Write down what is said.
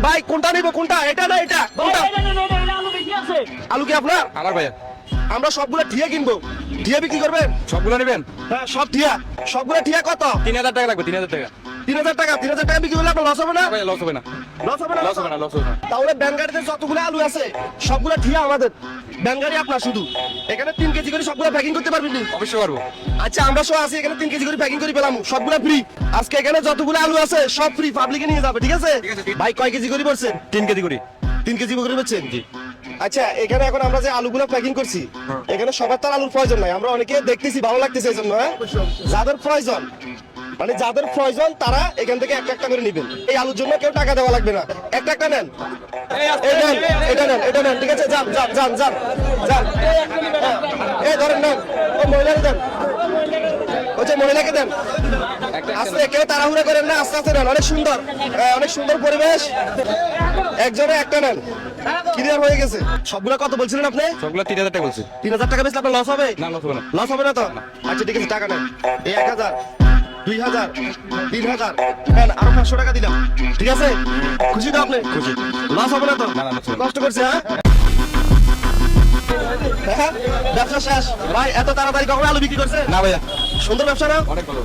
ভাই কোনটা নিব কোনটা? এটা না এটা কোনটা? আলু কি আপনার? আমার ভাইয়া। আমরা সবগুলা ঠিয়া কিনবো। ঠিয়া বিক্রি করবেন? সবগুলো নেবেন? হ্যাঁ সব ঠিয়া। সবগুলা ঠিয়া কত? 3000 টাকা লাগবে, 3000 টাকা। 3000 টাকা। 3000 টাকা বিক্রি করলে আপনার লস হবে না? ভাইয়া লস হবে না, লস হবে না? লস হবে না, লস হবে না। তাহলে ব্যাঙ্গারিতে যতগুলো আলু আছে সবগুলা ঠিয়া আমাদের। ব্যাঙ্গারি আপনার শুধু। এখানে 3 কেজি করে সবগুলা প্যাকিং করতে পারবেন নি? অবশ্যই পারবো। আচ্ছা আমরা সব আছি এখানে 3 কেজি করে প্যাকিং করে পেলাম, সবগুলা ফ্রি। আজকে এখানে যতগুলো আলু আছে সব ফ্রি, পাবলিকে নিয়ে যাবে, ঠিক আছে? ঠিক আছে, ঠিক আছে। ভাই কয় কেজি করে পড়ছেন? 3 কেজি করে। 3 কেজি করে পড়ছেন? জি। আচ্ছা এখানে এখন আমরা যে আলুগুলো প্যাকিং করছি এখানে সবার তার আলুর প্রয়োজন নাই, আমরা অনেকে দেখতেছি ভালো লাগতেছে এই জন্য। হ্যাঁ যাদের প্রয়োজন মানে যাদের প্রয়োজন তারা এখান থেকে একটা একটা করে নেবেন। এই আলুর জন্য কেউ টাকা দেওয়া লাগবে না, একটা একটা নেন। এই নেন, এটা নেন, এটা নেন, ঠিক আছে? যান যান যান যান যান। এই ধরেন নেন, ও মহিলাকে দেন, ওই যে মহিলাকে দেন। আস্তে, কেউ তাড়াহুড়া করেন না, আস্তে আস্তে নেন। অনেক সুন্দর, অনেক সুন্দর পরিবেশ। একজনে একটা নেন, ক্লিয়ার হয়ে গেছে। সবগুলা কত বলছিলেন আপনি? সবগুলো 3000 টাকা বলছি। 3000 টাকা বেচলে আপনার লস হবে? না, লস হবে না। লস হবে না তো? আচ্ছা ঠিক আছে, টাকা নেন। এই 1000, 2000, 3000 নেন, আরো 500 টাকা দিলাম, ঠিক আছে? খুশি তো আপনি? খুশি। লস হবে না তো? না, না, লস হবে না। কষ্ট করছে? হ্যাঁ ব্যবসা শেষ। ভাই এত তাড়াতাড়ি কখন আলু বিক্রি করছে? না ভাইয়া, সুন্দর ব্যবসা না? অনেক ভালো।